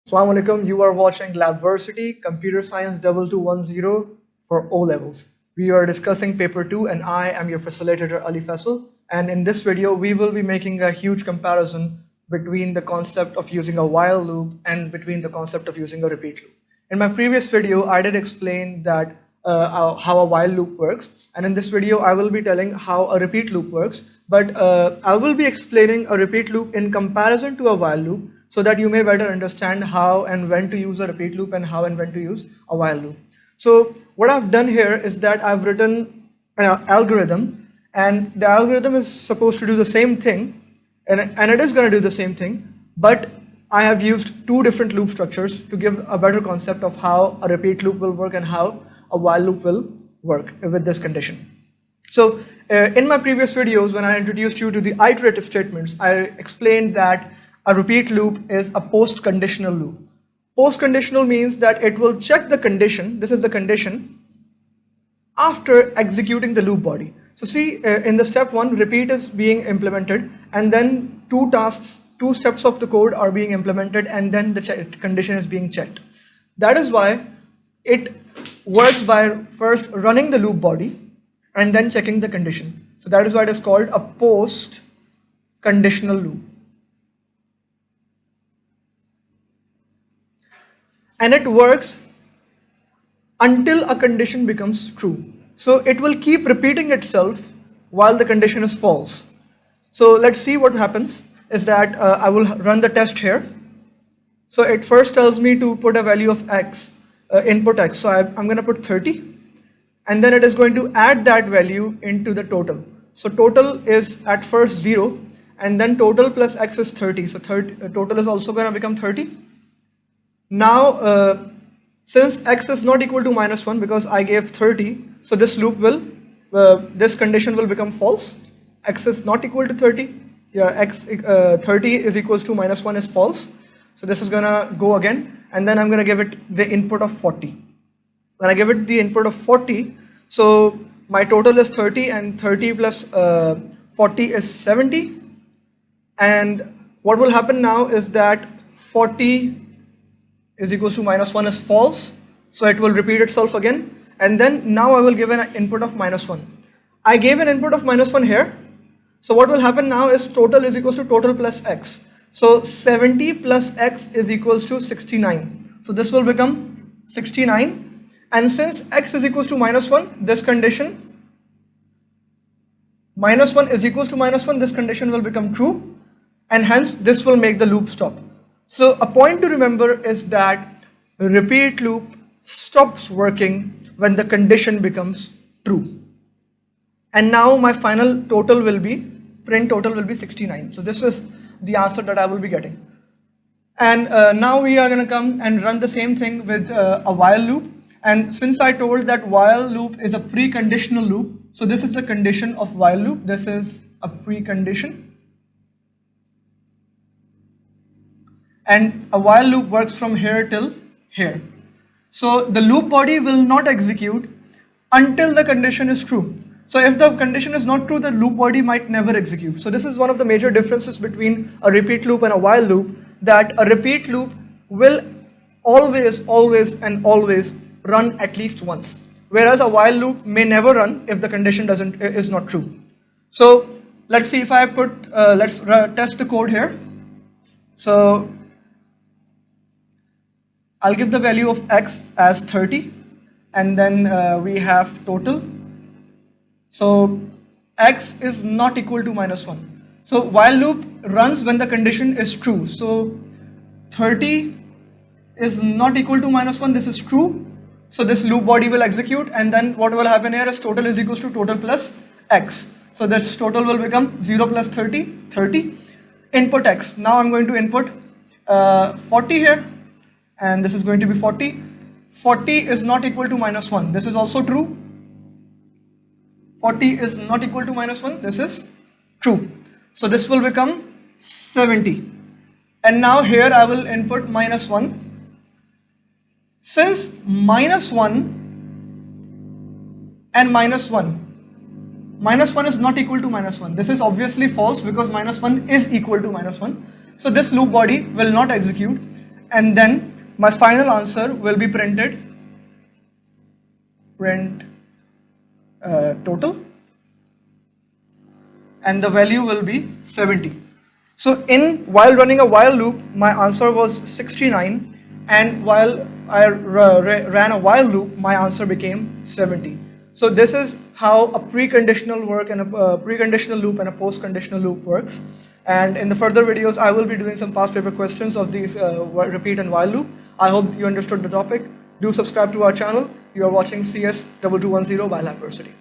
Assalamu alaikum. You are watching Labversity, Computer Science 2210 for O levels. We are discussing paper 2 and I am your facilitator Ali Faisal. And in this video, we will be making a huge comparison between the concept of using a while loop and between the concept of using a repeat loop. In my previous video, I did explain that how a while loop works. And in this video, I will be telling how a repeat loop works. But I will be explaining a repeat loop in comparison to a while loop so that you may better understand how and when to use a repeat loop and how and when to use a while loop. So what I've done here is that I've written an algorithm, and the algorithm is supposed to do the same thing, and it is going to do the same thing, but I have used two different loop structures to give a better concept of how a repeat loop will work and how a while loop will work with this condition. So in my previous videos, when I introduced you to the iterative statements, I explained that a repeat loop is a post-conditional loop. Post-conditional means that it will check the condition, this is the condition, after executing the loop body. So see, in the step 1, repeat is being implemented, and then two steps of the code are being implemented, and then the condition is being checked. That is why it works by first running the loop body and then checking the condition. So that is why it is called a post-conditional loop. And it works until a condition becomes true. So it will keep repeating itself while the condition is false. So let's see what happens is that I will run the test here. So it first tells me to put a value of x, input x. So I'm going to put 30, and then it is going to add that value into the total. So total is at first 0, and then total plus x is 30. So total is also going to become 30. Now, since x is not equal to -1 because I gave 30, so this loop will, this condition will become false. X is not equal to 30. Yeah, 30 is equals to -1 is false. So this is gonna go again, and then I'm gonna give it the input of 40. When I give it the input of 40, so my total is 30, and 30 plus 40 is 70. And what will happen now is that 40 is equals to -1 is false, so it will repeat itself again, and then now I will give an input of -1. I gave an input of -1 here, so what will happen now is total is equals to total plus x. So 70 plus x is equals to 69. So this will become 69, and since x is equals to -1, this condition, -1 is equals to -1, this condition will become true, and hence this will make the loop stop. So a point to remember is that repeat loop stops working when the condition becomes true. And now my final total will be, print total will be 69. So this is the answer that I will be getting. And now we are going to come and run the same thing with a while loop. And since I told that while loop is a preconditional loop, so this is the condition of while loop. This is a precondition. And a while loop works from here till here. So the loop body will not execute until the condition is true. So if the condition is not true, the loop body might never execute. So this is one of the major differences between a repeat loop and a while loop, that a repeat loop will always run at least once, whereas a while loop may never run if the condition is not true. So let's see if I put, let's test the code here. So I'll give the value of x as 30, and then we have total. So x is not equal to -1. So while loop runs when the condition is true. So 30 is not equal to -1, this is true. So this loop body will execute, and then what will happen here is total is equals to total plus x. So this total will become 0 plus 30, 30. Input x. Now I'm going to input 40 here, and this is going to be 40. 40 is not equal to -1. This is also true. 40 is not equal to -1. This is true. So this will become 70. And now here I will input -1. Since -1 and -1, -1 is not equal to -1. This is obviously false because -1 is equal to -1. So this loop body will not execute. and then my final answer will be printed, print total, and the value will be 70. So while running a while loop, my answer was 69, and while I ran a while loop, my answer became 70. So this is how a preconditional work and a preconditional loop and a postconditional loop works. And in the further videos, I will be doing some past paper questions of these repeat and while loop. I hope you understood the topic. Do subscribe to our channel. You are watching CS 2210 by Labversity.